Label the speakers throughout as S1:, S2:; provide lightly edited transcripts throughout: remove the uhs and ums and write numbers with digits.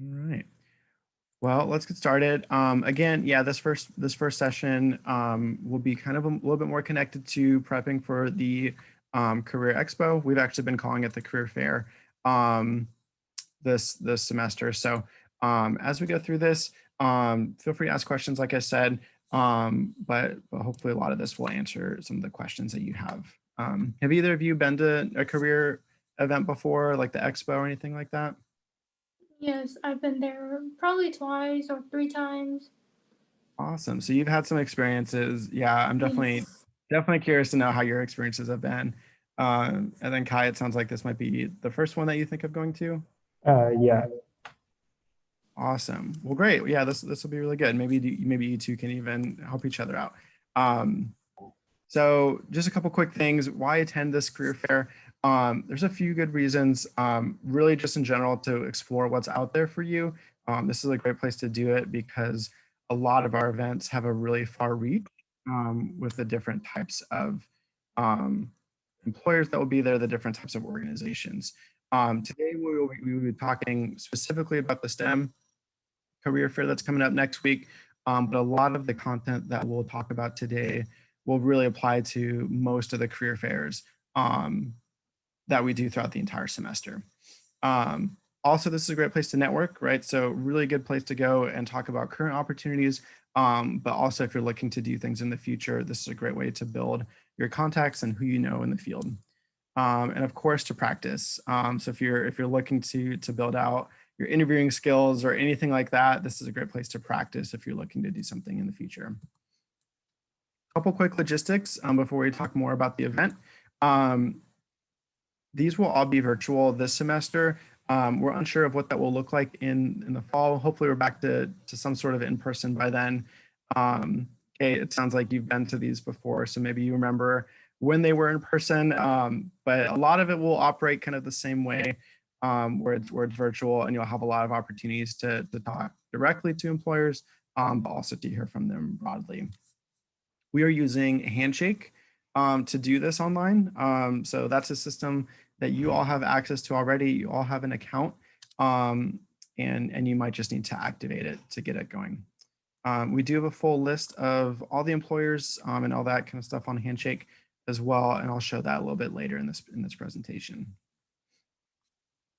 S1: All right. Well, let's get started. Again, yeah, this first session will be kind of a little bit more connected to prepping for the Career Expo. We've actually been calling it the Career Fair um, this semester. So as we go through this, feel free to ask questions, like I said, but hopefully a lot of this will answer some of the questions that you have. Have either of you been to a career event before, like the expo or anything like that?
S2: Yes, I've been there probably twice or three times.
S1: Awesome. So you've had some experiences. Yeah, I'm
S2: Yes.
S1: definitely curious to know how your experiences have been. And then Kai, it sounds like this might be the first one that you think of going to.
S3: Yeah,
S1: Awesome. Well, great. Yeah, this will be really good. Maybe you two can even help each other out. Um, so just a couple quick things. Why attend this career fair? There's a few good reasons. Really, just in general, to explore what's out there for you. This is a great place to do it because a lot of our events have a really far reach with the different types of um, employers that will be there, the different types of organizations. Today, we will be talking specifically about the STEM career fair that's coming up next week. But a lot of the content that we'll talk about today will really apply to most of the career fairs um, that we do throughout the entire semester. Also, this is a great place to network, right? So, really good place to go and talk about current opportunities. But also, if you're looking to do things in the future, this is a great way to build your contacts and who you know in the field. And of course to practice. So if you're looking to build out your interviewing skills or anything like that, this is a great place to practice if you're looking to do something in the future. A couple quick logistics before we talk more about the event. Um, these will all be virtual this semester. We're unsure of what that will look like in the fall. Hopefully we're back to some sort of in-person by then. Okay, it sounds like you've been to these before, so maybe you remember when they were in person, but a lot of it will operate kind of the same way where it's virtual and you'll have a lot of opportunities to talk directly to employers, but also to hear from them broadly. We are using Handshake to do this online. So that's a system that you all have access to already. You all have an account, um, and you might just need to activate it to get it going. We do have a full list of all the employers and all that kind of stuff on Handshake as well, and I'll show that a little bit later in this presentation.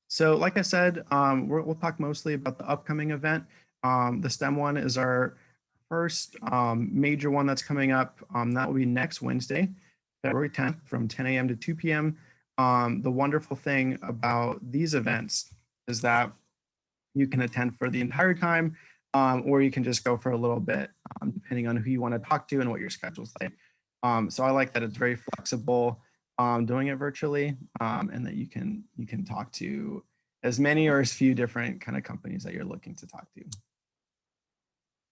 S1: So, like I said, we'll talk mostly about the upcoming event. The STEM one is our first major one that's coming up. That will be next Wednesday, February 10th from 10 a.m. to 2 p.m. The wonderful thing about these events is that you can attend for the entire time, or you can just go for a little bit, depending on who you want to talk to and what your schedule's like. So I like that it's very flexible doing it virtually, and that you can talk to as many or as few different kind of companies that you're looking to talk to.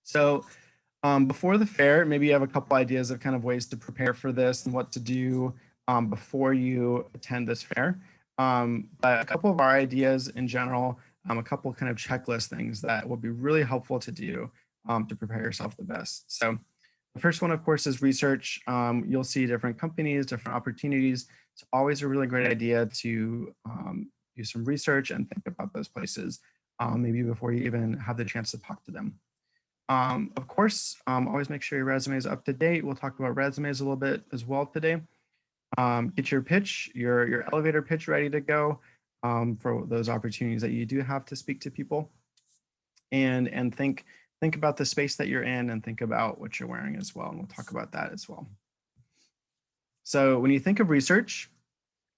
S1: So before the fair, maybe you have a couple ideas of kind of ways to prepare for this and what to do before you attend this fair. But a couple of our ideas in general, a couple kind of checklist things that will be really helpful to do to prepare yourself the best. So the first one, of course, is research. You'll see different companies, different opportunities. It's always a really great idea to do some research and think about those places, maybe before you even have the chance to talk to them. Of course, always make sure your resume is up to date. We'll talk about resumes a little bit as well today. Get your pitch, your elevator pitch ready to go for those opportunities that you do have to speak to people, and think about the space that you're in and think about what you're wearing as well. And we'll talk about that as well. So when you think of research,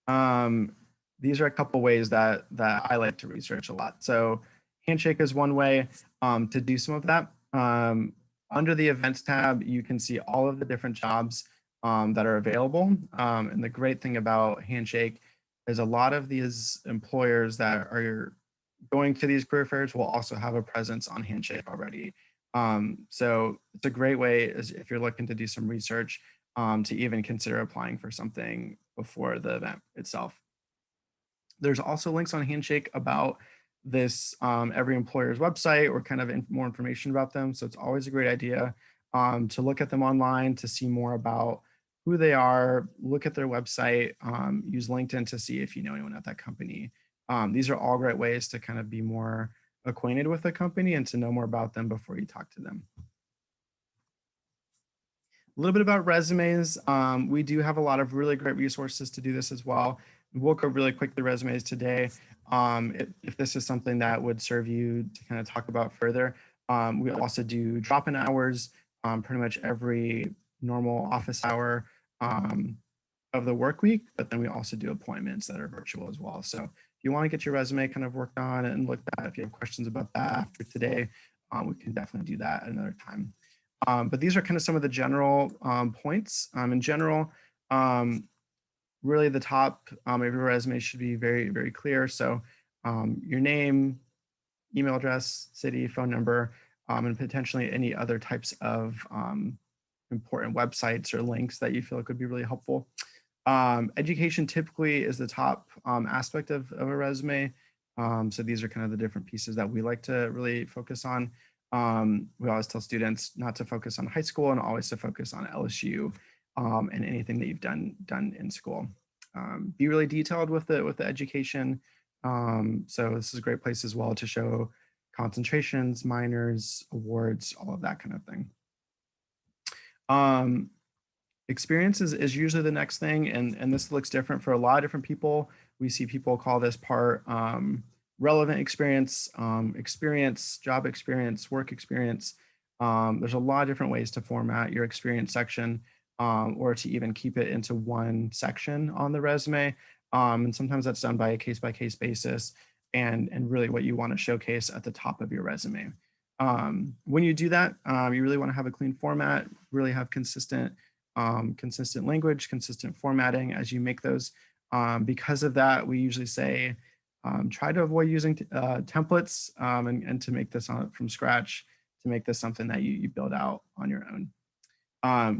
S1: um, these are a couple ways that I like to research a lot. So Handshake is one way to do some of that. Under the events tab, you can see all of the different jobs that are available. And the great thing about Handshake is a lot of these employers that are going to these career fairs will also have a presence on Handshake already. So it's a great way if you're looking to do some research to even consider applying for something before the event itself. There's also links on Handshake about this every employer's website or kind of more information about them. So it's always a great idea to look at them online to see more about who they are, look at their website, use LinkedIn to see if you know anyone at that company. These are all great ways to kind of be more acquainted with the company and to know more about them before you talk to them. A little bit about resumes. We do have a lot of really great resources to do this as well. We'll go really quick through resumes today. If this is something that would serve you to kind of talk about further, we also do drop-in hours pretty much every normal office hour of the work week, but then we also do appointments that are virtual as well. So if you want to get your resume kind of worked on and looked at, if you have questions about that after today, we can definitely do that at another time. But these are kind of some of the general points. In general, really the top of your resume should be very, very clear. So your name, email address, city, phone number, and potentially any other types of important websites or links that you feel could be really helpful. Education typically is the top aspect of a resume. So these are kind of the different pieces that we like to really focus on. We always tell students not to focus on high school and always to focus on LSU and anything that you've done in school. Be really detailed with the education. So this is a great place as well to show concentrations, minors, awards, all of that kind of thing. Experience is usually the next thing, and this looks different for a lot of different people. We see people call this part relevant experience, job experience, work experience. There's a lot of different ways to format your experience section or to even keep it into one section on the resume. And sometimes that's done by a case-by-case basis and really what you want to showcase at the top of your resume. When you do that, you really want to have a clean format, really have consistent language, consistent formatting as you make those. Because of that, we usually say, try to avoid using templates and to make this from scratch, to make this something that you build out on your own.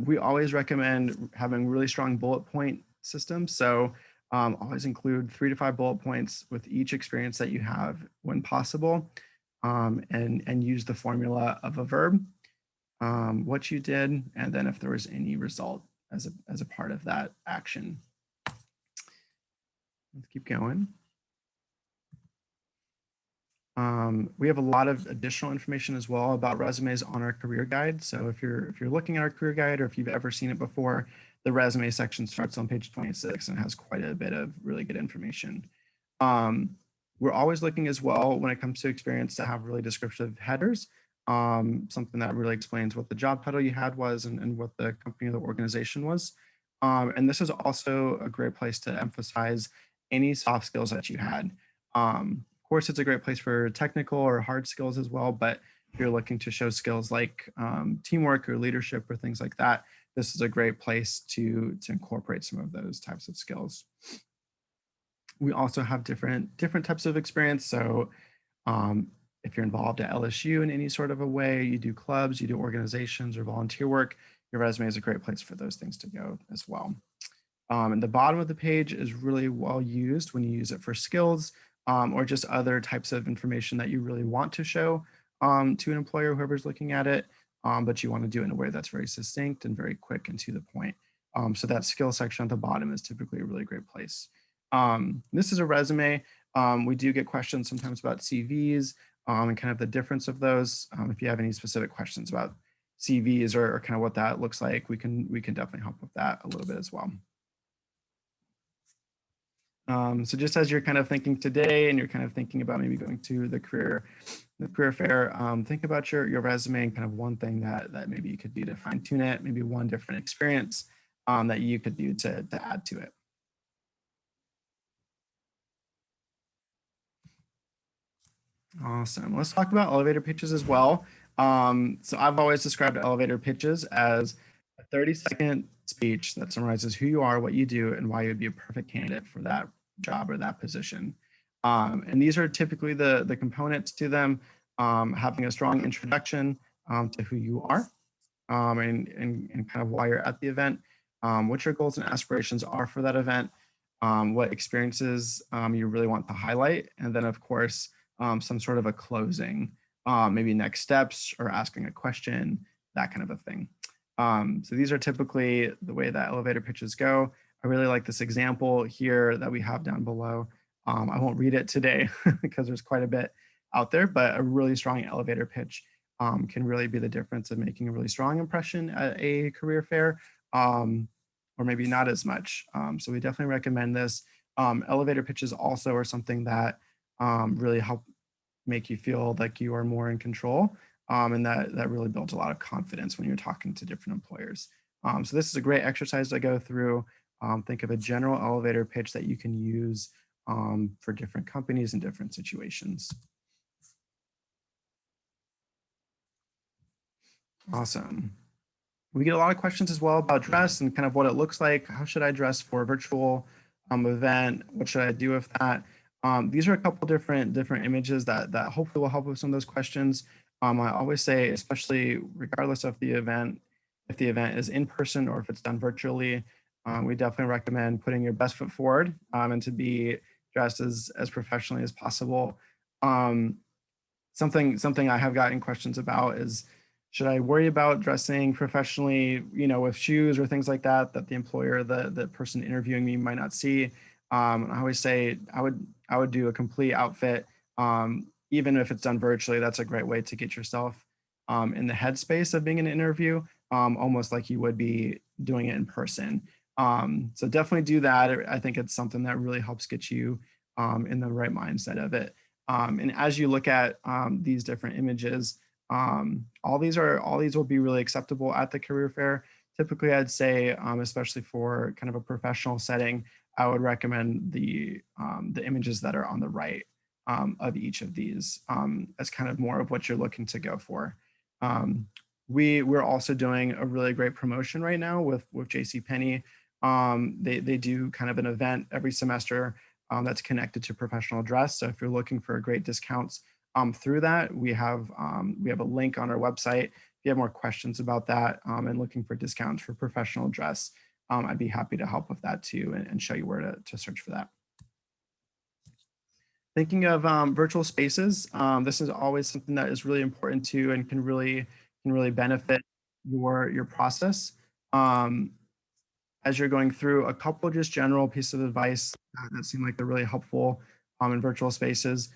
S1: We always recommend having really strong bullet point systems. So always include 3 to 5 bullet points with each experience that you have when possible, and use the formula of a verb, what you did, and then if there was any result as a part of that action. Let's keep going. We have a lot of additional information as well about resumes on our career guide. So if you're looking at our career guide, or if you've ever seen it before, the resume section starts on page 26 and has quite a bit of really good information. We're always looking as well when it comes to experience to have really descriptive headers, something that really explains what the job title you had was and what the company or the organization was. And this is also a great place to emphasize any soft skills that you had. Of course, it's a great place for technical or hard skills as well, but if you're looking to show skills like teamwork or leadership or things like that, this is a great place to incorporate some of those types of skills. We also have different types of experience. So if you're involved at LSU in any sort of a way, you do clubs, you do organizations or volunteer work, your resume is a great place for those things to go as well. And the bottom of the page is really well used when you use it for skills or just other types of information that you really want to show to an employer, whoever's looking at it, but you want to do it in a way that's very succinct and very quick and to the point. So that skill section at the bottom is typically a really great place. This is a resume. We do get questions sometimes about CVs and kind of the difference of those. If you have any specific questions about CVs or kind of what that looks like, we can definitely help with that a little bit as well. So just as you're kind of thinking today and you're kind of thinking about maybe going to the career fair, think about your resume and kind of one thing that maybe you could do to fine tune it, maybe one different experience that you could do to add to it. Awesome. Let's talk about elevator pitches as well. So I've always described elevator pitches as a 30-second speech that summarizes who you are, what you do, and why you'd be a perfect candidate for that job or that position. And these are typically the components to them, having a strong introduction to who you are and kind of why you're at the event, what your goals and aspirations are for that event, what experiences you really want to highlight, and then of course, some sort of a closing, maybe next steps or asking a question, that kind of a thing. So these are typically the way that elevator pitches go. I really like this example here that we have down below. I won't read it today because there's quite a bit, out there, but a really strong elevator pitch can really be the difference of making a really strong impression at a career fair, or maybe not as much. So we definitely recommend this. Elevator pitches also are something that really help make you feel like you are more in control. And that really builds a lot of confidence when you're talking to different employers. So this is a great exercise to go through. Think of a general elevator pitch that you can use for different companies and different situations. Awesome. We get a lot of questions as well about dress and kind of what it looks like. How should I dress for a virtual event? What should I do with that? These are a couple different images that hopefully will help with some of those questions. I always say, especially regardless of the event, if the event is in person or if it's done virtually, we definitely recommend putting your best foot forward and to be dressed as professionally as possible. Something I have gotten questions about is, should I worry about dressing professionally, with shoes or things like that the employer, the person interviewing me might not see? I always say I would do a complete outfit, even if it's done virtually. That's a great way to get yourself in the headspace of being in an interview, almost like you would be doing it in person. So definitely do that. I think it's something that really helps get you in the right mindset of it. And as you look at these different images, all these will be really acceptable at the career fair. Typically, I'd say, especially for kind of a professional setting, I would recommend the images that are on the right of each of these as kind of more of what you're looking to go for. We're also doing a really great promotion right now with JCPenney. They do kind of an event every semester that's connected to professional dress. So if you're looking for great discounts through that, we have a link on our website. If you have more questions about that and looking for discounts for professional dress, I'd be happy to help with that too and show you where to search for that. Thinking of virtual spaces, this is always something that is really important too and can really benefit your process. As you're going through, a couple just general pieces of advice that seem like they're really helpful in virtual spaces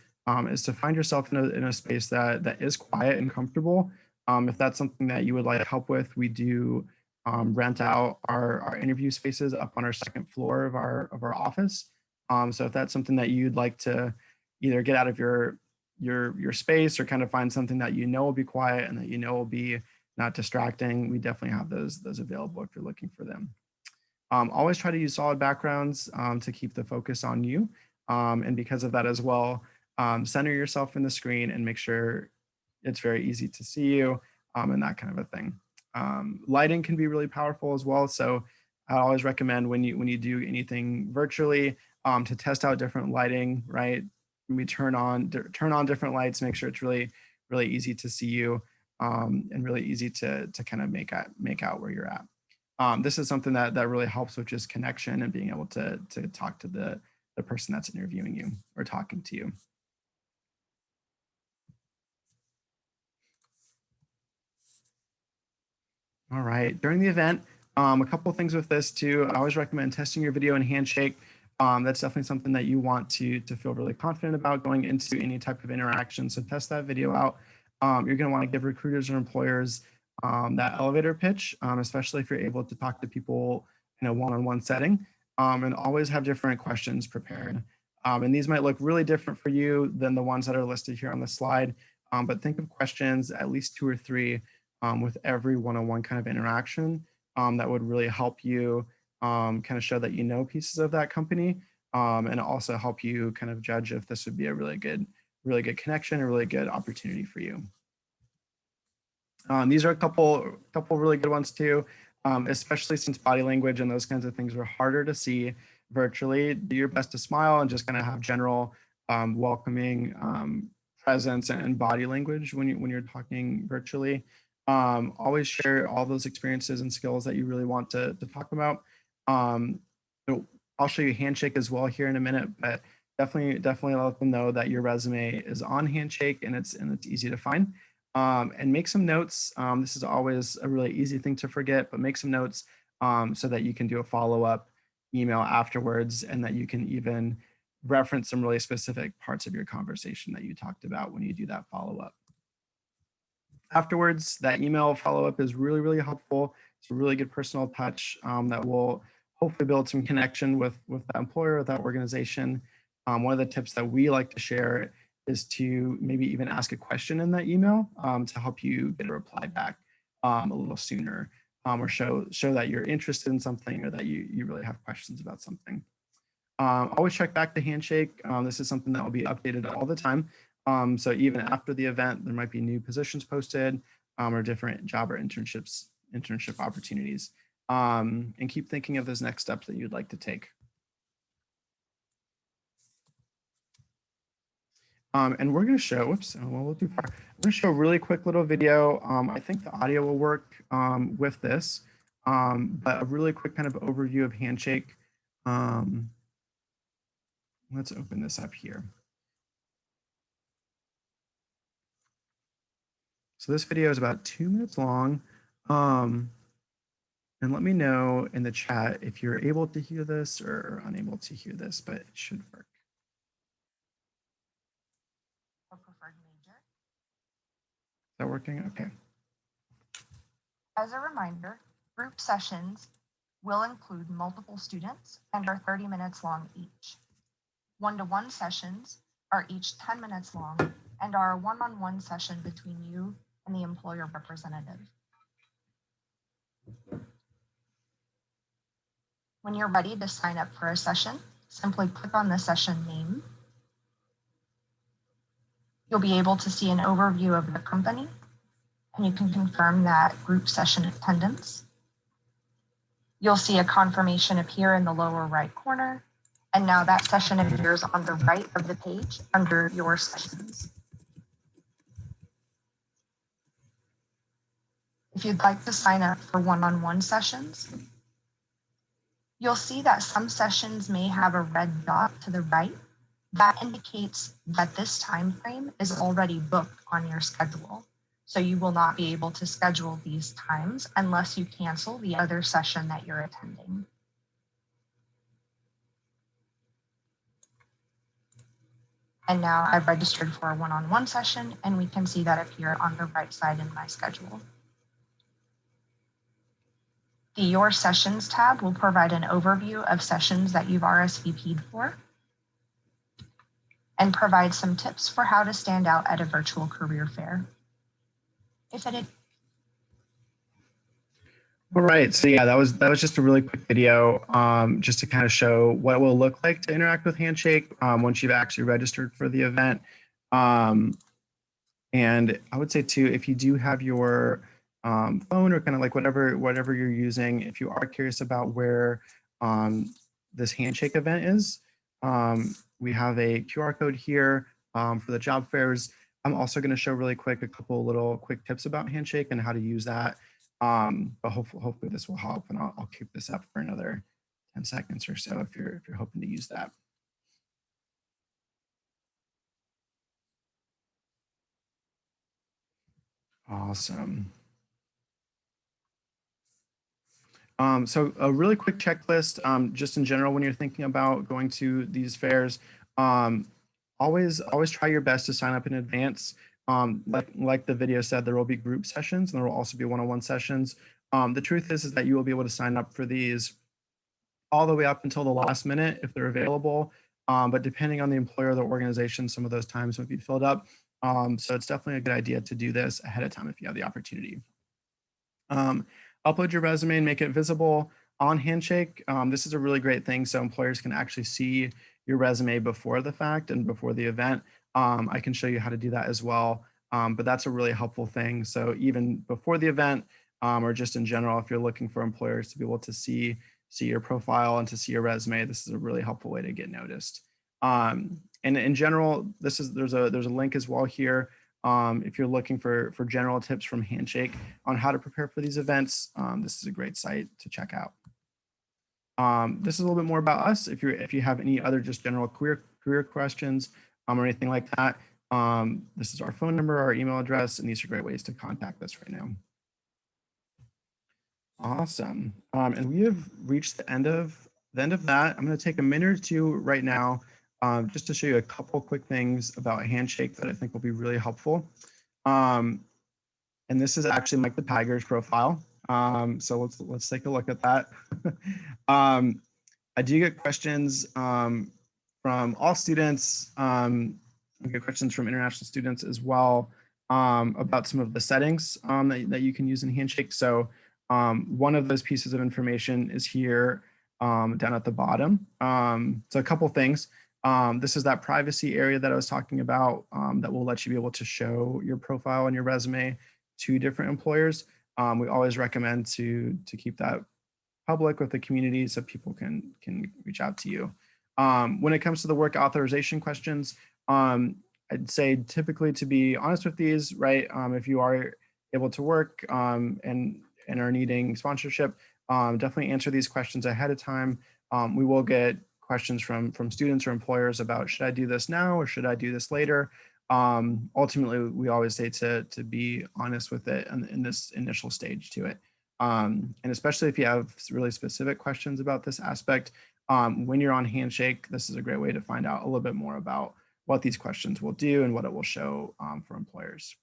S1: is to find yourself in a space that is quiet and comfortable. If that's something that you would like help with, we do rent out our interview spaces up on our second floor of our office. So if that's something that you'd like to either get out of your space or kind of find something that will be quiet and that will be not distracting, we definitely have those available if you're looking for them. Always try to use solid backgrounds to keep the focus on you. And because of that as well, center yourself in the screen and make sure it's very easy to see you and that kind of a thing. Lighting can be really powerful as well. So I always recommend when you do anything virtually to test out different lighting, right? When we turn on different lights, make sure it's really easy to see you and really easy to kind of make out where you're at. This is something that really helps with just connection and being able to talk to the person that's interviewing you or talking to you. All right, during the event, a couple of things with this too. I always recommend testing your video and handshake. That's definitely something that you want to feel really confident about going into any type of interaction. So test that video out. You're going to want to give recruiters or employers that elevator pitch, especially if you're able to talk to people in a one-on-one setting, and always have different questions prepared. And these might look really different for you than the ones that are listed here on the slide, but think of questions, at least 2 or 3, with every one-on-one kind of interaction that would really help you kind of show that you know pieces of that company, and also help you kind of judge if this would be a really good connection, a really good opportunity for you. These are a couple really good ones too, especially since body language and those kinds of things are harder to see virtually. Do your best to smile and just kind of have general welcoming presence and body language when you're talking virtually. Always share all those experiences and skills that you really want to talk about. I'll show you Handshake as well here in a minute, but definitely let them know that your resume is on Handshake and it's easy to find. And make some notes. This is always a really easy thing to forget, but make some notes so that you can do a follow-up email afterwards, and that you can even reference some really specific parts of your conversation that you talked about when you do that follow-up. Afterwards, that email follow-up is really, really helpful. It's a really good personal touch that will hopefully build some connection with that employer or that organization. One of the tips that we like to share is to maybe even ask a question in that email to help you get a reply back a little sooner, or show that you're interested in something or that you really have questions about something. Always check back the handshake. This is something that will be updated all the time. So even after the event, there might be new positions posted or different job or internship opportunities. And keep thinking of those next steps that you'd like to take. And we're going to show, whoops, well, a little too far. I'm going to show a really quick little video. I think the audio will work with this, but a really quick kind of overview of Handshake. Let's open this up here. So this video is about 2 minutes long. And let me know in the chat if you're able to hear this or unable to hear this, but it should work.
S3: Or preferred major.
S1: Is that working? Okay.
S3: As a reminder, group sessions will include multiple students and are 30 minutes long each. One-to-one sessions are each 10 minutes long and are a one-on-one session between you and the employer representative. When you're ready to sign up for a session, simply click on the session name. You'll be able to see an overview of the company, and you can confirm that group session attendance. You'll see a confirmation appear in the lower right corner, and now that session appears on the right of the page under your sessions. If you'd like to sign up for one-on-one sessions, you'll see that some sessions may have a red dot to the right. That indicates that this time frame is already booked on your schedule. So you will not be able to schedule these times unless you cancel the other session that you're attending. And now I've registered for a one-on-one session, and we can see that appear on the right side in my schedule. The Your Sessions tab will provide an overview of sessions that you've RSVP'd for and provide some tips for how to stand out at a virtual career fair.
S1: All right, so yeah, that was just a really quick video just to kind of show what it will look like to interact with Handshake once you've actually registered for the event. And I would say too, if you do have your phone or kind of like whatever you're using, if you are curious about where this Handshake event is, we have a QR code here for the job fairs. I'm also going to show really quick a couple little quick tips about Handshake and how to use that. But hopefully this will help, and I'll keep this up for another 10 seconds or so if you're hoping to use that. Awesome. So a really quick checklist, just in general, when you're thinking about going to these fairs, always try your best to sign up in advance. Like the video said, there will be group sessions and there will also be one-on-one sessions. The truth is that you will be able to sign up for these all the way up until the last minute if they're available. But depending on the employer or the organization, some of those times might be filled up. So it's definitely a good idea to do this ahead of time if you have the opportunity. Upload your resume and make it visible on Handshake. This is a really great thing so employers can actually see your resume before the fact and before the event. I can show you how to do that as well, but that's a really helpful thing. So even before the event or just in general, if you're looking for employers to be able to see your profile and to see your resume, this is a really helpful way to get noticed. And in general, there's a link as well here. If you're looking for general tips from Handshake on how to prepare for these events, this is a great site to check out. This is a little bit more about us. If you have any other just general career questions or anything like that, this is our phone number, our email address, and these are great ways to contact us right now. Awesome. And we have reached the end of that. I'm going to take a minute or two right now just to show you a couple quick things about Handshake that I think will be really helpful. And this is actually Mike the Tiger's profile. So let's take a look at that. I do get questions from all students. I get questions from international students as well about some of the settings that you can use in Handshake. So one of those pieces of information is here down at the bottom. So a couple things. This is that privacy area that I was talking about that will let you be able to show your profile and your resume to different employers. We always recommend to keep that public with the community so people can reach out to you. When it comes to the work authorization questions, I'd say typically, to be honest with these, right, if you are able to work and are needing sponsorship, definitely answer these questions ahead of time. We will get questions from students or employers about, should I do this now or should I do this later? Ultimately, we always say to be honest with it in this initial stage to it. And especially if you have really specific questions about this aspect, when you're on Handshake, this is a great way to find out a little bit more about what these questions will do and what it will show for employers.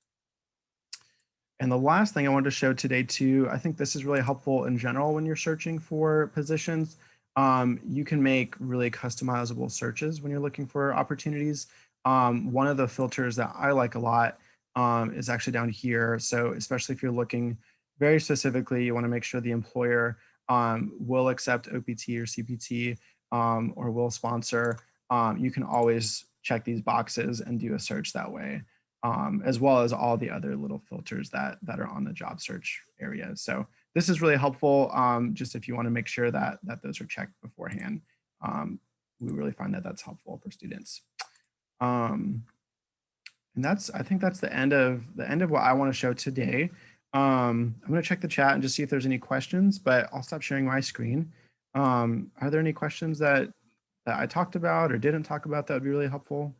S1: And the last thing I wanted to show today too, I think this is really helpful in general when you're searching for positions. You can make really customizable searches when you're looking for opportunities. One of the filters that I like a lot is actually down here. So especially if you're looking very specifically, you want to make sure the employer will accept OPT or CPT or will sponsor. You can always check these boxes and do a search that way, as well as all the other little filters that are on the job search area. So this is really helpful just if you want to make sure that those are checked beforehand. We really find that that's helpful for students. And I think that's the end of what I want to show today. I'm going to check the chat and just see if there's any questions, but I'll stop sharing my screen. Are there any questions that I talked about or didn't talk about that would be really helpful?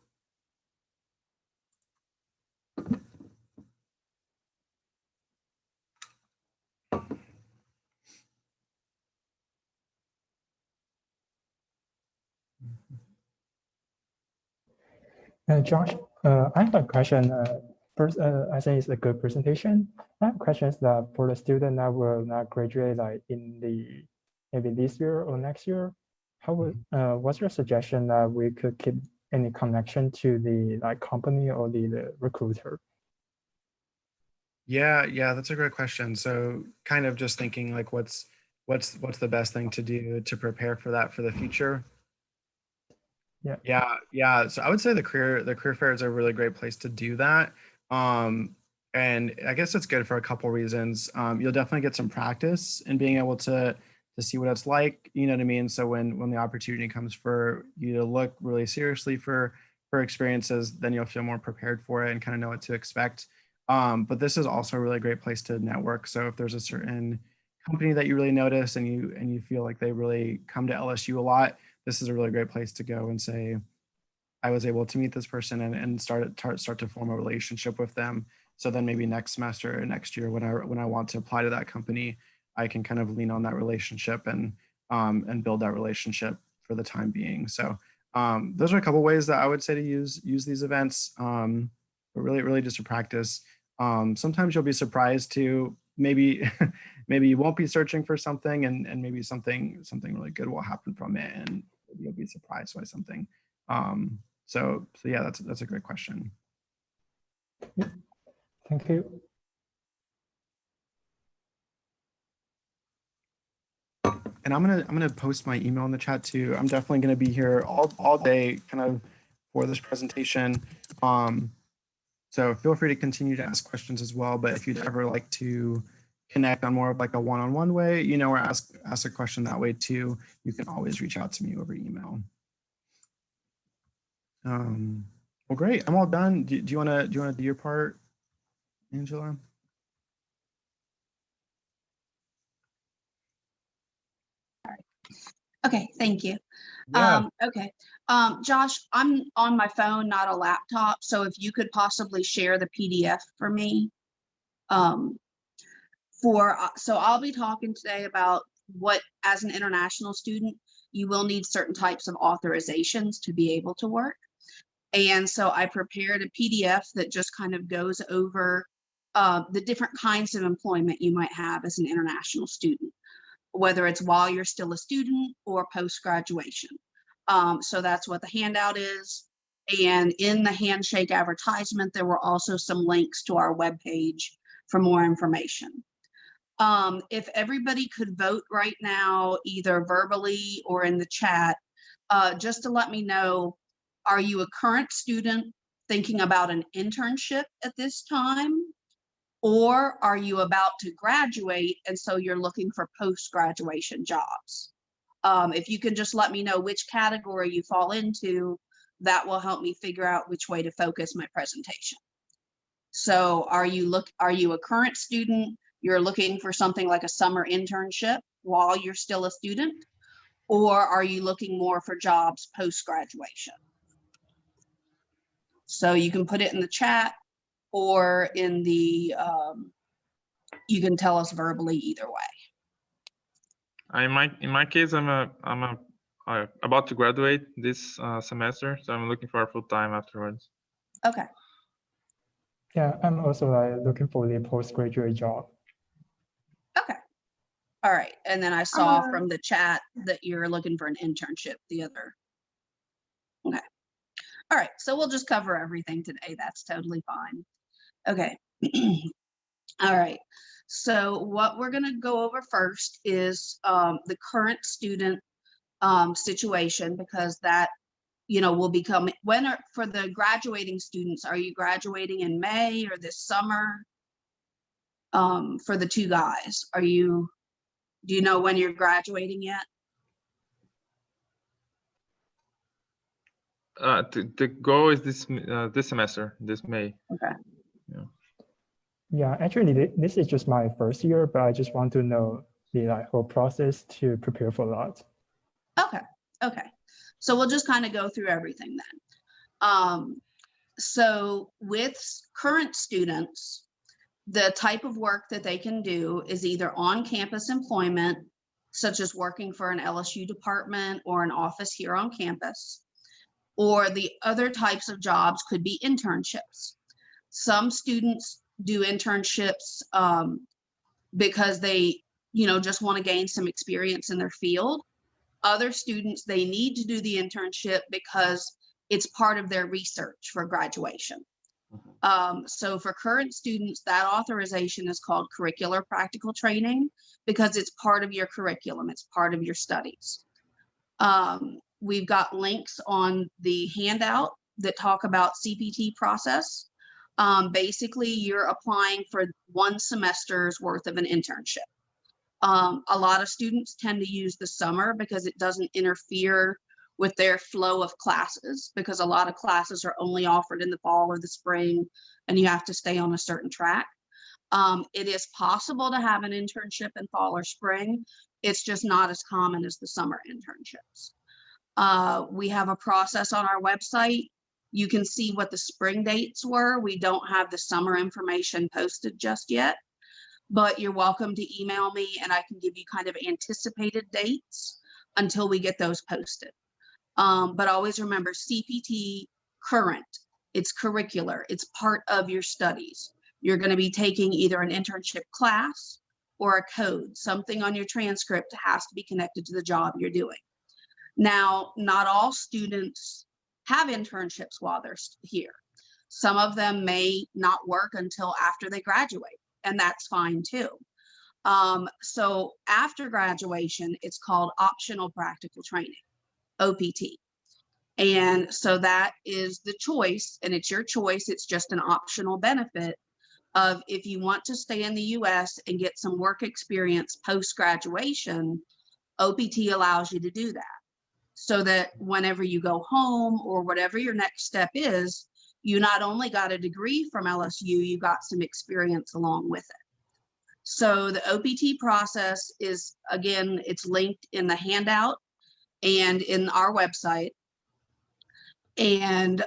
S4: Josh, I have a question. First, I think it's a good presentation. I have questions that for the student that will not graduate like in the maybe this year or next year, how would what's your suggestion that we could keep any connection to the like company or the recruiter?
S1: Yeah, that's a great question. So kind of just thinking like what's the best thing to do to prepare for that for the future. Yeah. So I would say the career fair is a really great place to do that. And I guess it's good for a couple reasons. You'll definitely get some practice in being able to see what it's like, you know what I mean? So when the opportunity comes for you to look really seriously for experiences, then you'll feel more prepared for it and kind of know what to expect. But this is also a really great place to network. So if there's a certain company that you really notice and you feel like they really come to LSU a lot, this is a really great place to go and say, I was able to meet this person and start to form a relationship with them. So then maybe next semester or next year when I want to apply to that company, I can kind of lean on that relationship and build that relationship for the time being. So those are a couple ways that I would say to use these events, but really just to practice. Sometimes you'll be surprised to maybe you won't be searching for something and maybe something really good will happen from it and you'll be surprised by something. So yeah, that's a great question.
S4: Thank you.
S1: And I'm gonna post my email in the chat too. I'm definitely gonna be here all day kind of for this presentation. So feel free to continue to ask questions as well. But if you'd ever like to connect on more of like a one-on-one way, you know, or ask a question that way too, you can always reach out to me over email. Well, great. I'm all done. Do you want to do your part, Angela?
S5: Okay, thank you.
S1: Yeah.
S5: Okay, Josh, I'm on my phone, not a laptop, so if you could possibly share the PDF for me. So I'll be talking today about what, as an international student, you will need certain types of authorizations to be able to work. And so I prepared a PDF that just kind of goes over the different kinds of employment you might have as an international student, whether it's while you're still a student or post-graduation. So that's what the handout is. And in the handshake advertisement, there were also some links to our webpage for more information. If everybody could vote right now, either verbally or in the chat, just to let me know, are you a current student thinking about an internship at this time? Or are you about to graduate and so you're looking for post-graduation jobs? If you can just let me know which category you fall into, that will help me figure out which way to focus my presentation. So are you a current student? You're looking for something like a summer internship while you're still a student? Or are you looking more for jobs post-graduation? So you can put it in the chat or in the, you can tell us verbally either way.
S6: In my case, I'm about to graduate this semester, so I'm looking for a full time afterwards.
S5: Okay.
S4: Yeah, I'm also like looking for the postgraduate job.
S5: Okay. All right. And then I saw from the chat that you're looking for an internship, the other. Okay. All right. So we'll just cover everything today. That's totally fine. Okay. All right. So what we're going to go over first is the current student situation, because that, you know, will become, for the graduating students, are you graduating in May or this summer? For the two guys, do you know when you're graduating yet?
S6: The goal is this semester, this May.
S5: Okay.
S4: Yeah, actually, this is just my first year, but I just want to know the whole process to prepare for that.
S5: Okay. Okay. So we'll just kind of go through everything then. So with current students, the type of work that they can do is either on-campus employment, such as working for an LSU department or an office here on campus, or the other types of jobs could be internships. Some students do internships because they, you know, just want to gain some experience in their field. Other students, they need to do the internship because it's part of their research for graduation. So for current students, that authorization is called curricular practical training because it's part of your curriculum. It's part of your studies. We've got links on the handout that talk about CPT process. Basically, you're applying for 1 semester's worth of an internship. A lot of students tend to use the summer because it doesn't interfere with their flow of classes, because a lot of classes are only offered in the fall or the spring, and you have to stay on a certain track. It is possible to have an internship in fall or spring. It's just not as common as the summer internships. We have a process on our website. You can see what the spring dates were. We don't have the summer information posted just yet, but you're welcome to email me and I can give you kind of anticipated dates until we get those posted. But always remember CPT current, it's curricular, it's part of your studies. You're going to be taking either an internship class or a code, something on your transcript has to be connected to the job you're doing. Now, not all students have internships while they're here. Some of them may not work until after they graduate, and that's fine too. So after graduation, it's called optional practical training, OPT. And so that is the choice, and it's your choice. It's just an optional benefit of if you want to stay in the US and get some work experience post-graduation, OPT allows you to do that. So that whenever you go home or whatever your next step is, you not only got a degree from LSU, you got some experience along with it. So the OPT process is, again, it's linked in the handout and in our website. And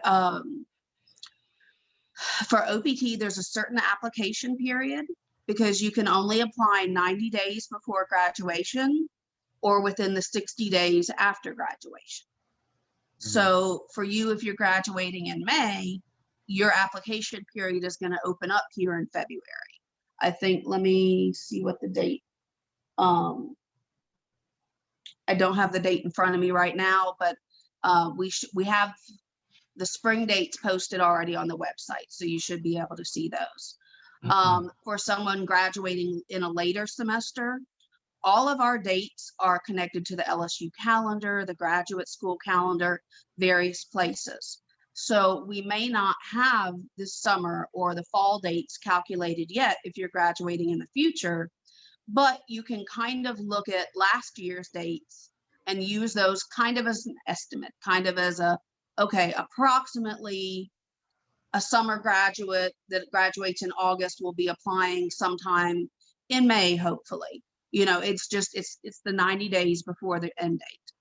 S5: for OPT, there's a certain application period because you can only apply 90 days before graduation. or within the 60 days after graduation. So for you, if you're graduating in May, your application period is going to open up here in February. I think, let me see what the date. I don't have the date in front of me right now, but we have the spring dates posted already on the website, so you should be able to see those. For someone graduating in a later semester, all of our dates are connected to the LSU calendar, the graduate school calendar, various places. So we may not have this summer or the fall dates calculated yet if you're graduating in the future, but you can kind of look at last year's dates and use those kind of as an estimate, kind of as a, okay, approximately a summer graduate that graduates in August will be applying sometime in May, hopefully. You know, it's just, it's the 90 days before the end date.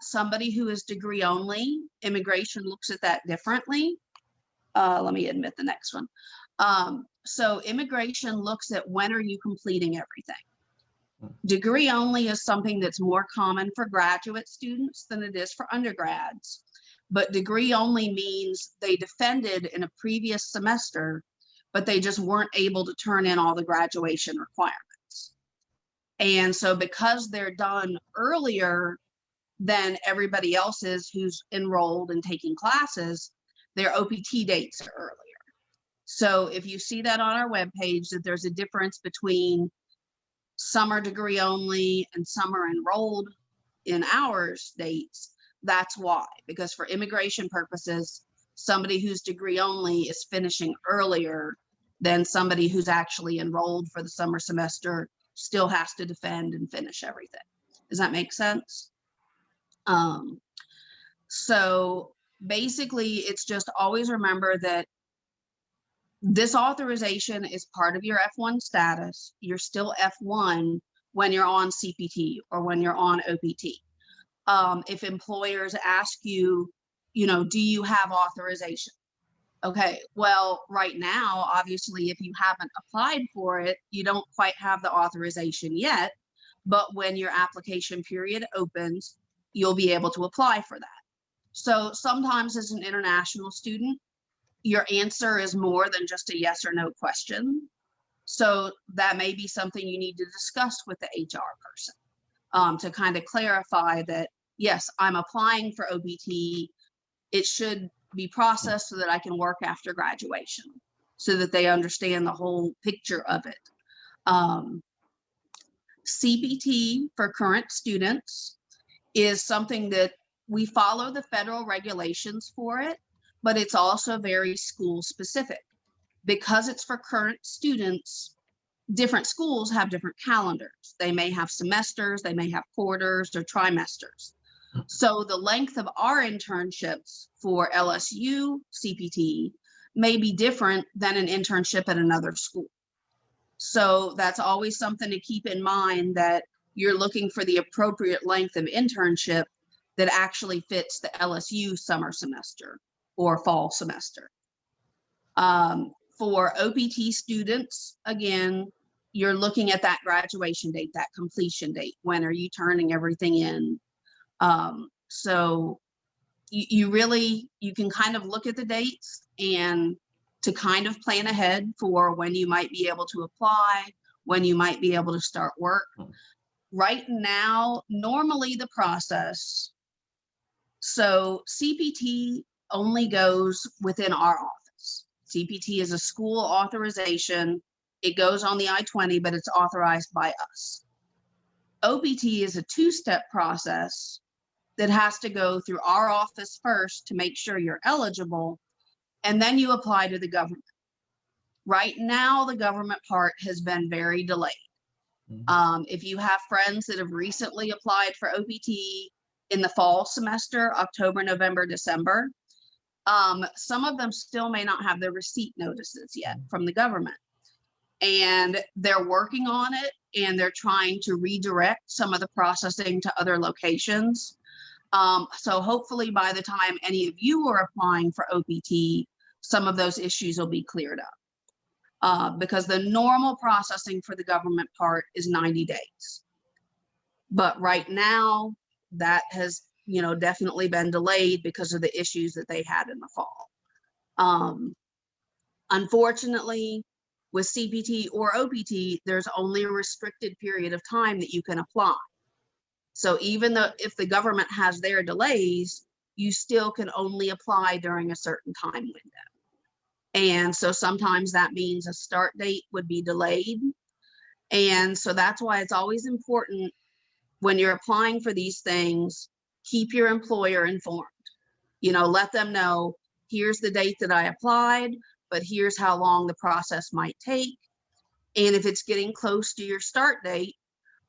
S5: Somebody who is degree only, immigration looks at that differently. Let me admit the next one. So immigration looks at when are you completing everything. Degree only is something that's more common for graduate students than it is for undergrads. But degree only means they defended in a previous semester, but they just weren't able to turn in all the graduation requirements. And so because they're done earlier than everybody else's who's enrolled and taking classes, their OPT dates are earlier. So if you see that on our webpage, that there's a difference between summer degree only and summer enrolled in ours dates, that's why. Because for immigration purposes, somebody who's degree only is finishing earlier than somebody who's actually enrolled for the summer semester, still has to defend and finish everything. Does that make sense? So basically, it's just always remember that this authorization is part of your F1 status. You're still F1 when you're on CPT or when you're on OPT. If employers ask you, you know, do you have authorization? Okay, well, right now, obviously, if you haven't applied for it, you don't quite have the authorization yet, but when your application period opens, you'll be able to apply for that. So sometimes as an international student, your answer is more than just a yes or no question. So that may be something you need to discuss with the HR person to kind of clarify that, yes, I'm applying for OPT. It should be processed so that I can work after graduation, so that they understand the whole picture of it. CPT for current students is something that we follow the federal regulations for it, but it's also very school specific. Because it's for current students, different schools have different calendars. They may have semesters, they may have quarters or trimesters. So the length of our internships for LSU CPT may be different than an internship at another school. So that's always something to keep in mind, that you're looking for the appropriate length of internship that actually fits the LSU summer semester or fall semester. For OPT students, again, you're looking at that graduation date, that completion date. When are you turning everything in? So you can kind of look at the dates and to kind of plan ahead for when you might be able to apply, when you might be able to start work. Right now, normally the process, so CPT only goes within our office. CPT is a school authorization. It goes on the I-20, but it's authorized by us. OPT is a two-step process that has to go through our office first to make sure you're eligible, and then you apply to the government. Right now, the government part has been very delayed. If you have friends that have recently applied for OPT in the fall semester, October, November, December, some of them still may not have their receipt notices yet from the government. And they're working on it, and they're trying to redirect some of the processing to other locations. So hopefully by the time any of you are applying for OPT, some of those issues will be cleared up. Because the normal processing for the government part is 90 days. But right now, that has, definitely been delayed because of the issues that they had in the fall. Unfortunately, with CPT or OPT, there's only a restricted period of time that you can apply. So even though if the government has their delays, you still can only apply during a certain time window. And so sometimes that means a start date would be delayed. And so that's why it's always important when you're applying for these things, keep your employer informed. Let them know, here's the date that I applied, but here's how long the process might take. And if it's getting close to your start date,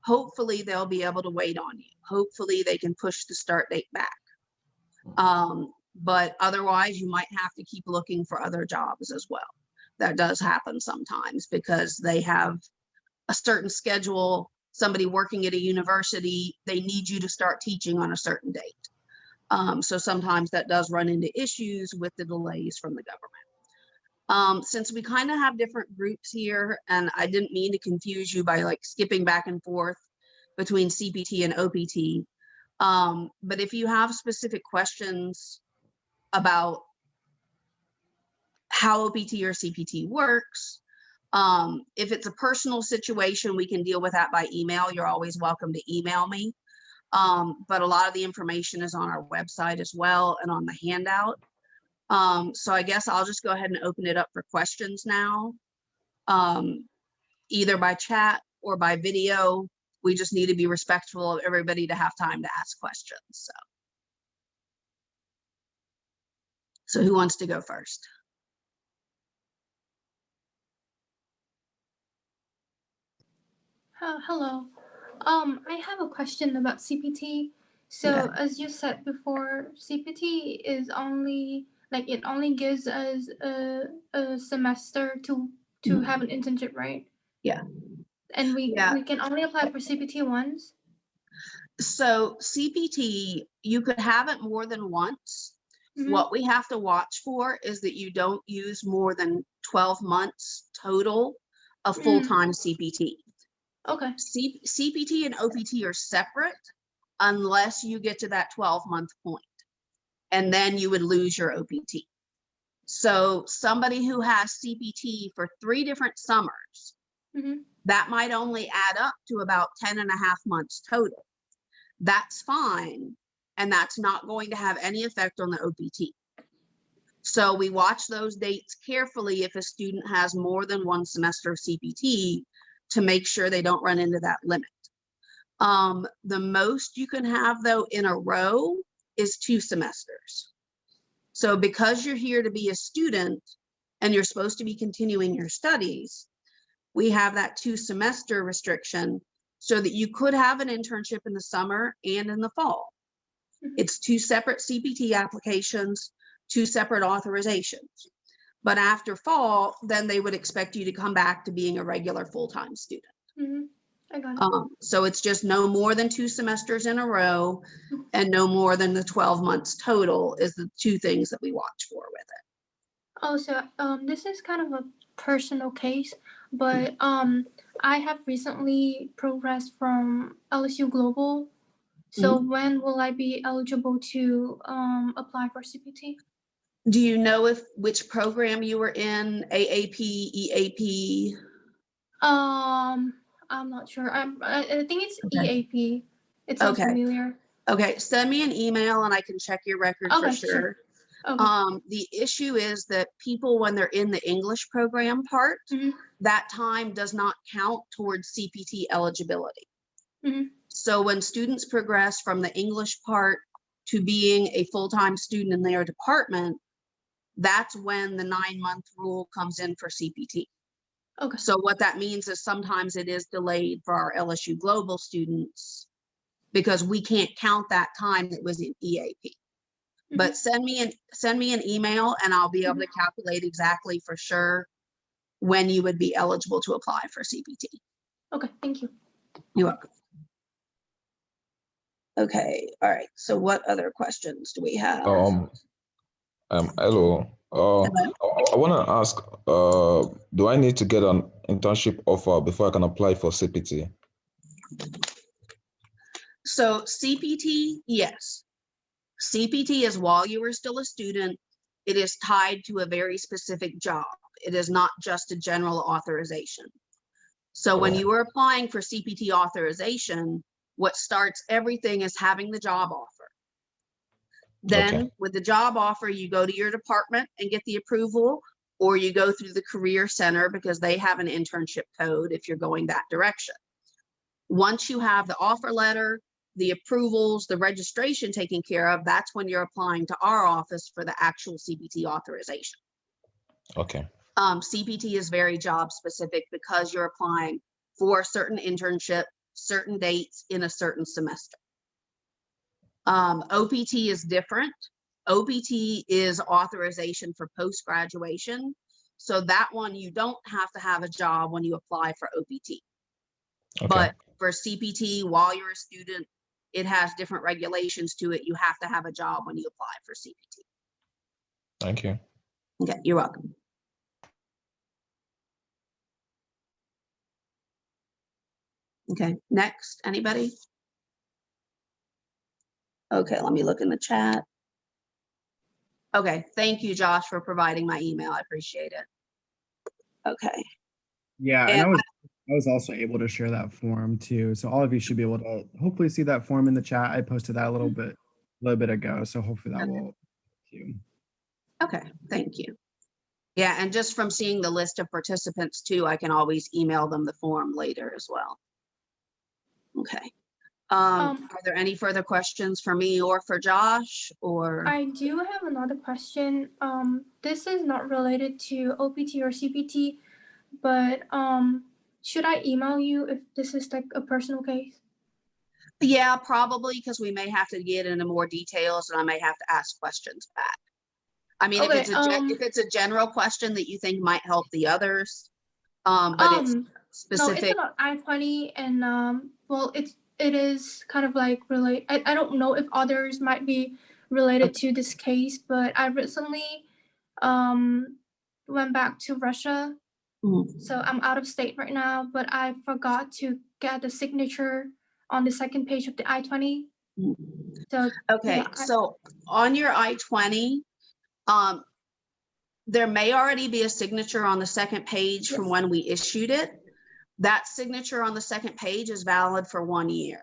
S5: hopefully they'll be able to wait on you. Hopefully they can push the start date back. But otherwise you might have to keep looking for other jobs as well. That does happen sometimes because they have a certain schedule, somebody working at a university, they need you to start teaching on a certain date. So sometimes that does run into issues with the delays from the government. Since we kind of have different groups here, and I didn't mean to confuse you by like skipping back and forth between CPT and OPT, but if you have specific questions about how OPT or CPT works, if it's a personal situation, we can deal with that by email. You're always welcome to email me. But a lot of the information is on our website as well and on the handout. So I guess I'll just go ahead and open it up for questions now, either by chat or by video. We just need to be respectful of everybody to have time to ask questions. So who wants to go first?
S2: Hello. I have a question about CPT. So
S5: Okay.
S2: as you said before, CPT is only like it only gives us a semester to
S5: Mhm.
S2: have an internship, right?
S5: Yeah.
S2: And we
S5: Yeah.
S2: can only apply for CPT once.
S5: So CPT, you could have it more than once.
S2: Mhm.
S5: What we have to watch for is that you don't use more than 12 months total of full-time CPT.
S2: Okay.
S5: CPT and OPT are separate unless you get to that 12-month point, and then you would lose your OPT. So somebody who has CPT for 3 different summers,
S2: Mhm.
S5: that might only add up to about 10.5 months total. That's fine, and that's not going to have any effect on the OPT. So we watch those dates carefully if a student has more than 1 semester of CPT to make sure they don't run into that limit. The most you can have though in a row is 2 semesters. So because you're here to be a student and you're supposed to be continuing your studies, we have that 2 semester restriction so that you could have an internship in the summer and in the fall. It's 2 separate CPT applications, 2 separate authorizations. But after fall, then they would expect you to come back to being a regular full-time student.
S2: Mhm. I got it.
S5: So it's just no more than 2 semesters in a row and no more than the 12 months total is the 2 things that we watch for with it.
S2: Oh, so this is kind of a personal case, but I have recently progressed from LSU Global. So when will I be eligible to apply for CPT?
S5: Do you know which program you were in, AAP, EAP?
S2: I'm not sure. I think it's
S5: Okay.
S2: EAP. It sounds
S5: Okay.
S2: familiar.
S5: Okay, send me an email and I can check your record for
S2: Okay,
S5: sure.
S2: sure. Okay.
S5: The issue is that people, when they're in the English program part,
S2: Mhm.
S5: that time does not count towards CPT eligibility.
S2: Mhm.
S5: So when students progress from the English part to being a full-time student in their department, that's when the 9-month rule comes in for CPT.
S2: Okay.
S5: So what that means is sometimes it is delayed for our LSU Global students because we can't count that time that was in EAP. But send me an email and I'll be able to calculate exactly for sure when you would be eligible to apply for CPT.
S2: Okay, thank you.
S5: You're welcome. Okay, all right. So what other questions do we have?
S7: Hello. I want to ask, do I need to get an internship offer before I can apply for CPT?
S5: So CPT, yes. CPT is while you are still a student, it is tied to a very specific job. It is not just a general authorization. So when you are applying for CPT authorization, what starts everything is having the job offer. Then
S7: Okay.
S5: with the job offer, you go to your department and get the approval, or you go through the career center because they have an internship code if you're going that direction. Once you have the offer letter, the approvals, the registration taken care of, that's when you're applying to our office for the actual CPT authorization.
S7: Okay.
S5: CPT is very job specific because you're applying for a certain internship, certain dates in a certain semester. OPT is different. OPT is authorization for post-graduation. So that one, you don't have to have a job when you apply for OPT.
S7: Okay.
S5: But for CPT, while you're a student, it has different regulations to it. You have to have a job when you apply for CPT.
S7: Thank you.
S5: Okay, you're welcome. Okay, next, anybody? Okay, let me look in the chat. Okay, thank you, Josh, for providing my email. I appreciate it. Okay,
S1: Yeah, and
S5: And
S1: I was also able to share that form too. So all of you should be able to hopefully see that form in the chat. I posted that a little bit ago. So hopefully that
S5: Okay.
S1: will you.
S5: okay, thank you. Yeah, and just from seeing the list of participants too, I can always email them the form later as well. Okay. Are there any further questions for me or for Josh or?
S2: I do have another question. This is not related to OPT or CPT, but should I email you if this is like a personal case?
S5: Yeah, probably, because we may have to get into more details and I may have to ask questions back. I mean,
S2: Okay,
S5: if it's a general question that you think might help the others, but it's
S2: no,
S5: specific.
S2: it's about I-20 and well, it is kind of like I don't know if others might be related to this case, but I recently went back to Russia.
S5: Mhm.
S2: So I'm out of state right now, but I forgot to get the signature on the second page of the I-20. So
S5: Okay,
S2: yeah,
S5: so on your I-20, there may already be a signature on the second page from
S2: Yes.
S5: when we issued it. That signature on the second page is valid for 1 year.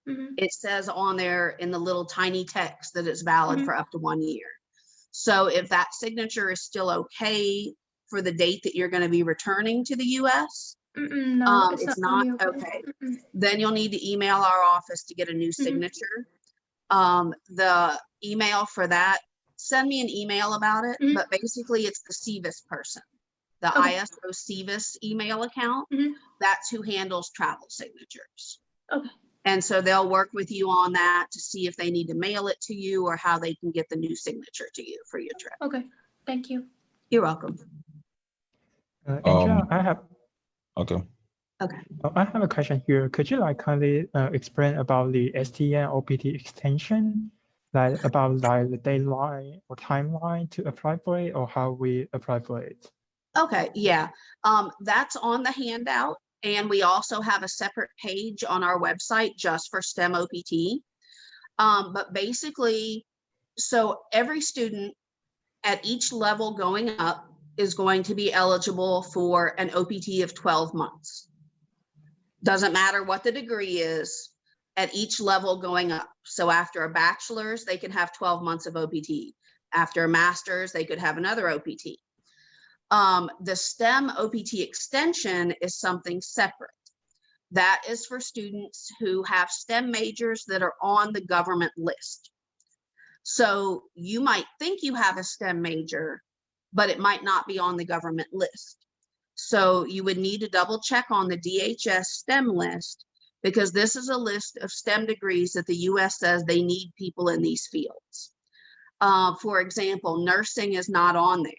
S2: Mhm.
S5: It says on there in the little tiny text that it's valid
S2: Mhm.
S5: for up to 1 year. So if that signature is still okay for the date that you're going to be returning to the US,
S2: No,
S5: it's not
S2: gonna be
S5: okay.
S2: Mm-mm.
S5: Then you'll need to email our office to get a new signature. The email for that, send me an email about it,
S2: Mhm.
S5: but basically it's the CVIS person, the
S2: Okay.
S5: ISO CVIS email account.
S2: Mhm.
S5: That's who handles travel signatures.
S2: Okay.
S5: And so they'll work with you on that to see if they need to mail it to you or how they can get the new signature to you for your trip.
S2: Okay. Thank you.
S5: You're welcome.
S4: Angela, I have
S5: Okay.
S4: I have a question here. Could you like kindly explain about the STM OPT extension, like about like the deadline or timeline to apply for it, or how we apply for it?
S5: Okay, yeah. That's on the handout. And we also have a separate page on our website just for STEM OPT. But basically, so every student at each level going up is going to be eligible for an OPT of 12 months. Doesn't matter what the degree is at each level going up. So after a bachelor's, they can have 12 months of OPT. After a master's, they could have another OPT. The STEM OPT extension is something separate. That is for students who have STEM majors that are on the government list. So you might think you have a STEM major, but it might not be on the government list. So you would need to double check on the DHS STEM list, because this is a list of STEM degrees that the US says they need people in these fields. For example, nursing is not on there.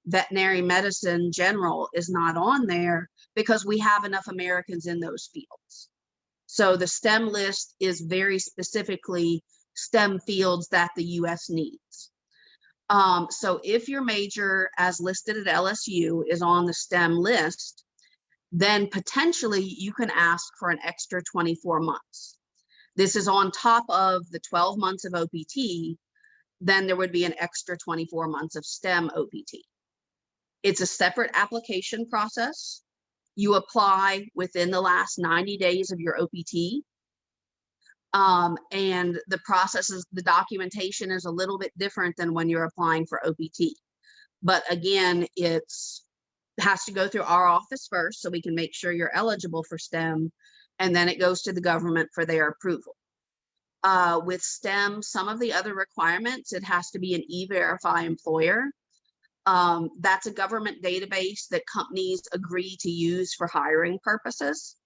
S5: Veterinary medicine general is not on there because we have enough Americans in those fields. So the STEM list is very specifically STEM fields that the US needs. So if your major as listed at LSU is on the STEM list, then potentially you can ask for an extra 24 months. This is on top of the 12 months of OPT, then there would be an extra 24 months of STEM OPT. It's a separate application process. You apply within the last 90 days of your OPT. And the process is, the documentation is a little bit different than when you're applying for OPT. But again, it has to go through our office first so we can make sure you're eligible for STEM, and then it goes to the government for their approval. With STEM, some of the other requirements, it has to be an E-Verify employer. That's a government database that companies agree to use for hiring purposes.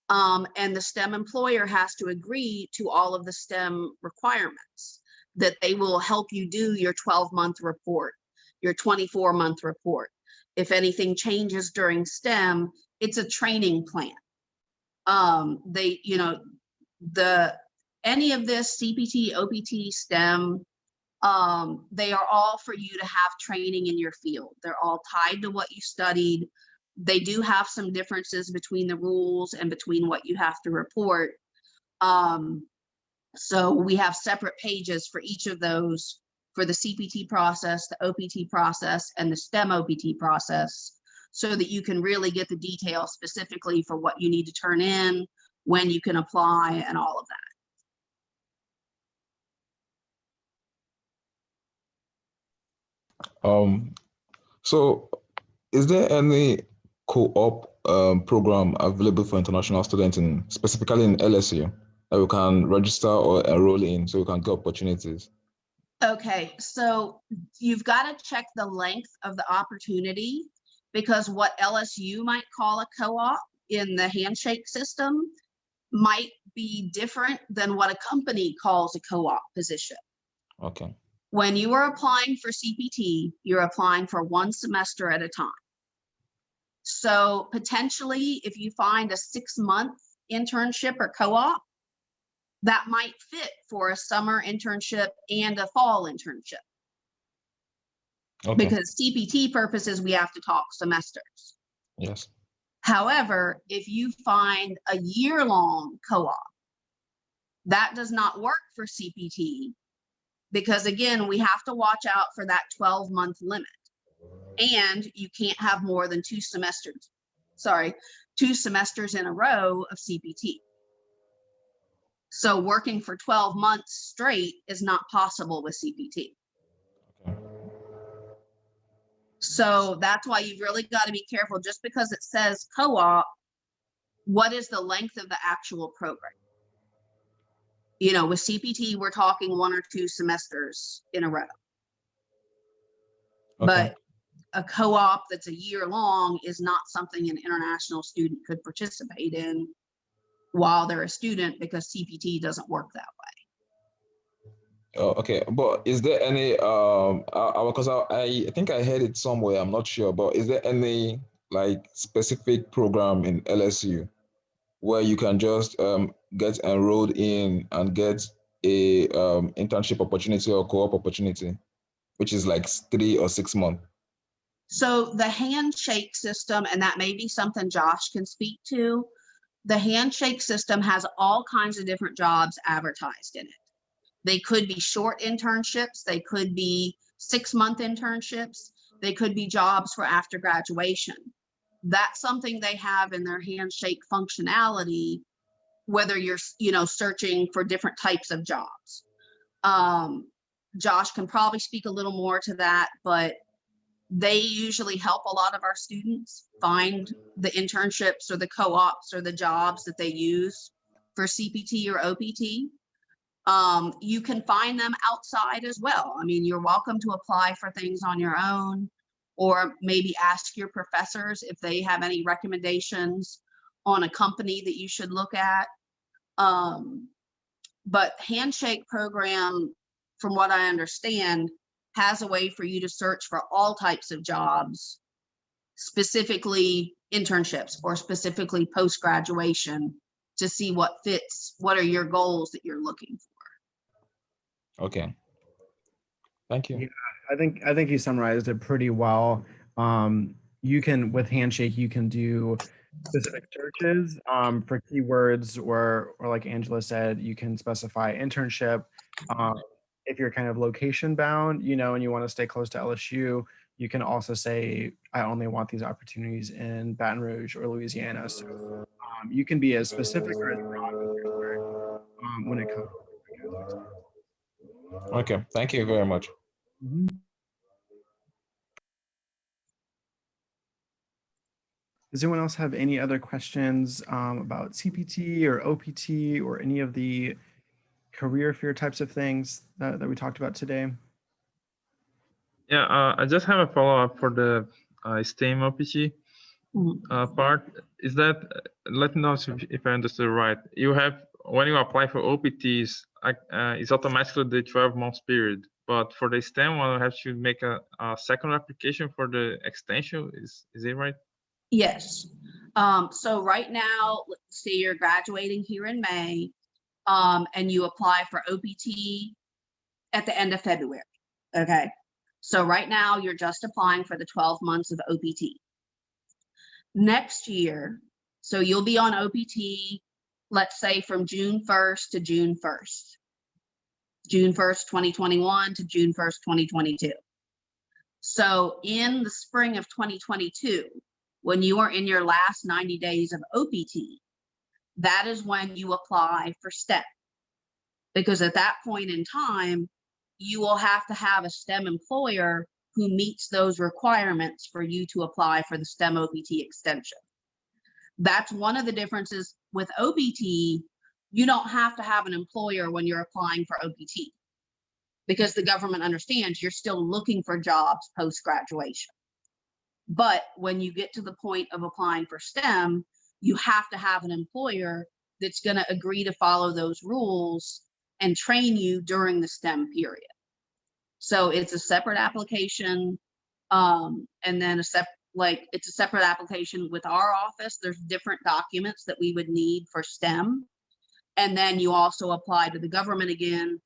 S5: And the STEM employer has to agree to all of the STEM requirements, that they will help you do your 12-month report, your 24-month report. If anything changes during STEM, it's a training plan. Any of this CPT, OPT, STEM, they are all for you to have training in your field. They're all tied to what you studied. They do have some differences between the rules and between what you have to report. So we have separate pages for each of those, for the CPT process, the OPT process, and the STEM OPT process, so that you can really get the details specifically for what you need to turn in, when you can apply, and all of that.
S7: So is there any co-op program available for international students, specifically in LSU, that we can register or enroll in so we can get opportunities?
S5: Okay, so you've got to check the length of the opportunity, because what LSU might call a co-op in the handshake system might be different than what a company calls a co-op position.
S7: Okay.
S5: When you are applying for CPT, you're applying for 1 semester at a time. So potentially, if you find a 6-month internship or co-op, that might fit for a summer internship and a fall internship.
S7: Okay.
S5: Because CPT purposes, we have to talk semesters.
S7: Yes.
S5: However, if you find a year-long co-op, that does not work for CPT, because again, we have to watch out for that 12-month limit. And you can't have more than 2 semesters in a row of CPT. So working for 12 months straight is not possible with CPT.
S7: Okay.
S5: So that's why you've really got to be careful. Just because it says co-op, what is the length of the actual program? You know, with CPT, we're talking 1 or 2 semesters in a row.
S7: Okay.
S5: But a co-op that's a year long is not something an international student could participate in while they're a student, because CPT doesn't work that way.
S7: Oh, okay, but is there any because I think I heard it somewhere, I'm not sure, but is there any like specific program in LSU where you can just get enrolled in and get a internship opportunity or co-op opportunity, which is like 3 or 6 months?
S5: So the handshake system, and that may be something Josh can speak to, the handshake system has all kinds of different jobs advertised in it. They could be short internships, they could be 6-month internships, they could be jobs for after graduation. That's something they have in their handshake functionality, whether you're, searching for different types of jobs. Josh can probably speak a little more to that, but they usually help a lot of our students find the internships or the co-ops or the jobs that they use for CPT or OPT. You can find them outside as well. I mean, you're welcome to apply for things on your own, or maybe ask your professors if they have any recommendations on a company that you should look at. But handshake program, from what I understand, has a way for you to search for all types of jobs, specifically internships or specifically post-graduation, to see what fits, what are your goals that you're looking for.
S7: Okay. Thank you.
S1: Yeah, I think you summarized it pretty well. You can, with Handshake, you can do specific searches for keywords, or like Angela said, you can specify internship. If you're kind of location bound, you know, and you want to stay close to LSU, you can also say, I only want these opportunities in Baton Rouge or Louisiana. So you can be as specific or as broad with your search when it comes to academics.
S7: Okay, thank you very much.
S1: Does anyone else have any other questions about CPT or OPT or any of the career fair types of things that we talked about today?
S6: Yeah, I just have a follow-up for the STEM OPT part. Is that, let me know if I understood right. You have, when you apply for OPTs, it's automatically the 12-month period. But for the STEM one, you have to make a second application for the extension. Is it right?
S5: Yes. So right now, let's say you're graduating here in May, and you apply for OPT at the end of February. Okay. So right now you're just applying for the 12 months of OPT. Next year, so you'll be on OPT, let's say from June 1st to June 1st. June 1st, 2021 to June 1st, 2022. So in the spring of 2022, when you are in your last 90 days of OPT, that is when you apply for STEM. Because at that point in time, you will have to have a STEM employer who meets those requirements for you to apply for the STEM OPT extension. That's one of the differences with OPT. You don't have to have an employer when you're applying for OPT, because the government understands you're still looking for jobs post-graduation. But when you get to the point of applying for STEM, you have to have an employer that's going to agree to follow those rules and train you during the STEM period. So it's a separate application, and then it's a separate application with our office. There's different documents that we would need for STEM. And then you also apply to the government again.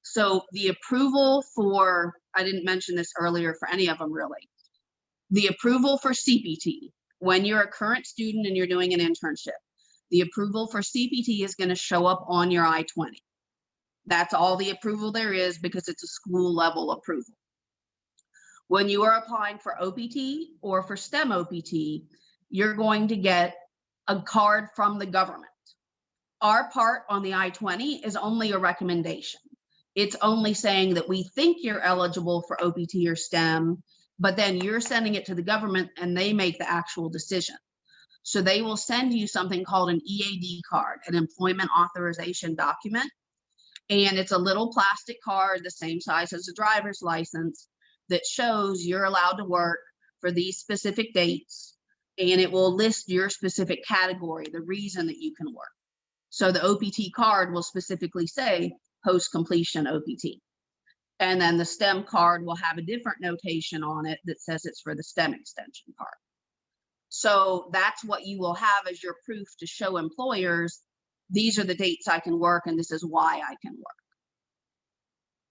S5: So the approval for, I didn't mention this earlier for any of them really. The approval for CPT, when you're a current student and you're doing an internship, the approval for CPT is going to show up on your I-20. That's all the approval there is, because it's a school level approval. When you are applying for OPT or for STEM OPT, you're going to get a card from the government. Our part on the I-20 is only a recommendation. It's only saying that we think you're eligible for OPT or STEM, but then you're sending it to the government and they make the actual decision. So they will send you something called an EAD card, an employment authorization document. And it's a little plastic card the same size as a driver's license that shows you're allowed to work for these specific dates. And it will list your specific category, the reason that you can work. So the OPT card will specifically say post-completion OPT. And then the STEM card will have a different notation on it that says it's for the STEM extension part. So that's what you will have as your proof to show employers, these are the dates I can work and this is why I can work.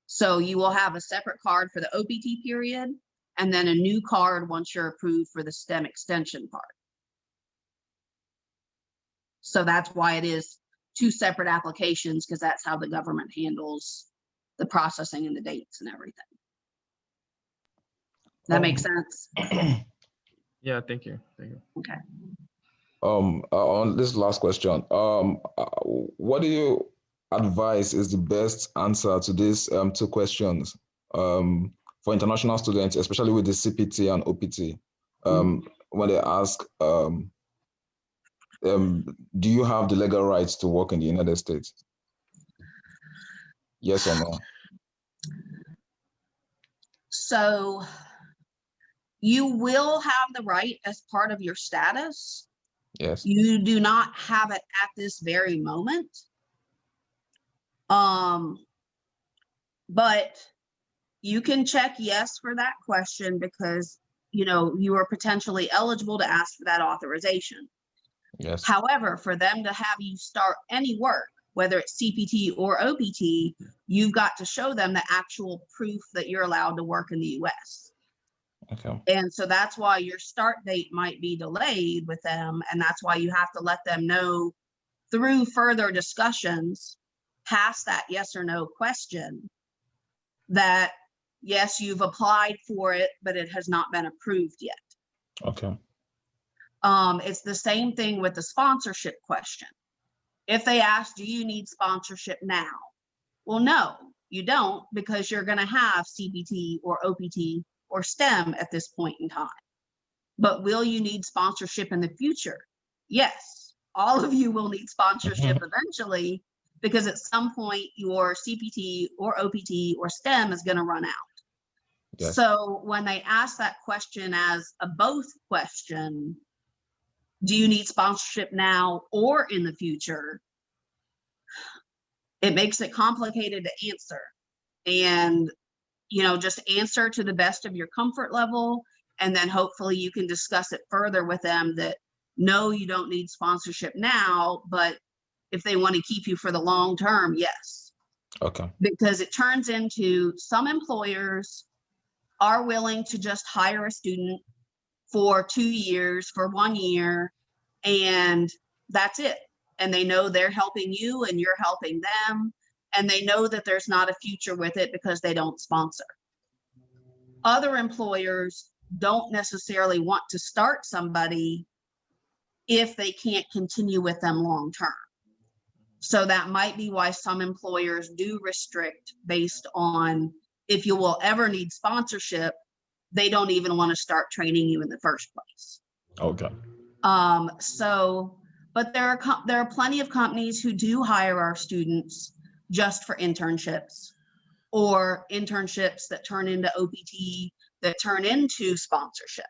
S5: So you will have a separate card for the OPT period and then a new card once you're approved for the STEM extension part. So that's why it is two separate applications, because that's how the government handles the processing and the dates and everything. That makes sense?
S6: Yeah, thank you.
S5: Okay.
S7: On this last question, what do you advise is the best answer to these two questions for international students, especially with the CPT and OPT? When they ask, do you have the legal rights to work in the United States? Yes or no?
S5: So you will have the right as part of your status.
S7: Yes.
S5: You do not have it at this very moment. But you can check yes for that question, because you are potentially eligible to ask for that authorization.
S7: Yes.
S5: However, for them to have you start any work, whether it's CPT or OPT, you've got to show them the actual proof that you're allowed to work in the US.
S7: Okay.
S5: And so that's why your start date might be delayed with them. And that's why you have to let them know through further discussions past that yes or no question that yes, you've applied for it, but it has not been approved yet.
S7: Okay.
S5: It's the same thing with the sponsorship question. If they ask, do you need sponsorship now? Well, no, you don't, because you're going to have CPT or OPT or STEM at this point in time. But will you need sponsorship in the future? Yes, all of you will need sponsorship eventually, because at some point your CPT or OPT or STEM is going to run out.
S7: Yes.
S5: So when they ask that question as a both question, do you need sponsorship now or in the future? It makes it complicated to answer. And, you know, just answer to the best of your comfort level. And then hopefully you can discuss it further with them that no, you don't need sponsorship now, but if they want to keep you for the long term, yes.
S7: Okay.
S5: Because it turns into some employers are willing to just hire a student for 2 years, for 1 year, and that's it. And they know they're helping you and you're helping them. And they know that there's not a future with it because they don't sponsor. Other employers don't necessarily want to start somebody if they can't continue with them long term. So that might be why some employers do restrict based on if you will ever need sponsorship, they don't even want to start training you in the first place.
S7: Okay.
S5: But there are plenty of companies who do hire our students just for internships, or internships that turn into OPT, that turn into sponsorship.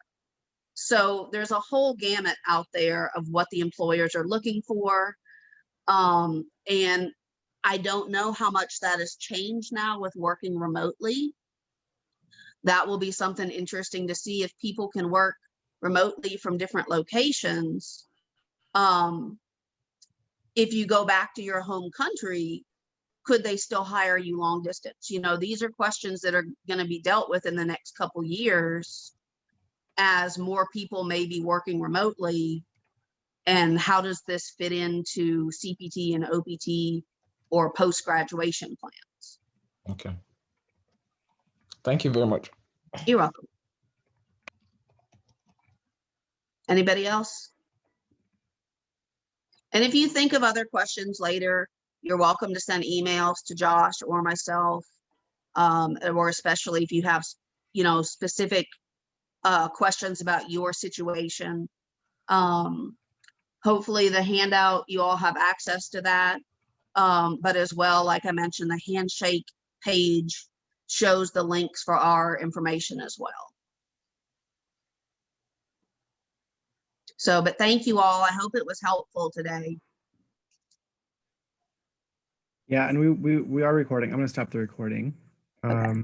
S5: So there's a whole gamut out there of what the employers are looking for. And I don't know how much that has changed now with working remotely. That will be something interesting to see if people can work remotely from different locations. If you go back to your home country, could they still hire you long distance? You know, these are questions that are going to be dealt with in the next couple years as more people may be working remotely. And how does this fit into CPT and OPT or post-graduation plans?
S7: Okay. Thank you very much.
S5: You're welcome. Anybody else? And if you think of other questions later, you're welcome to send emails to Josh or myself, or especially if you have, you know, specific questions about your situation. Hopefully the handout, you all have access to that. But as well, like I mentioned, the Handshake page shows the links for our information as well. So, but thank you all. I hope it was helpful today.
S1: Yeah, and we are recording. I'm going to stop the recording.
S5: Okay.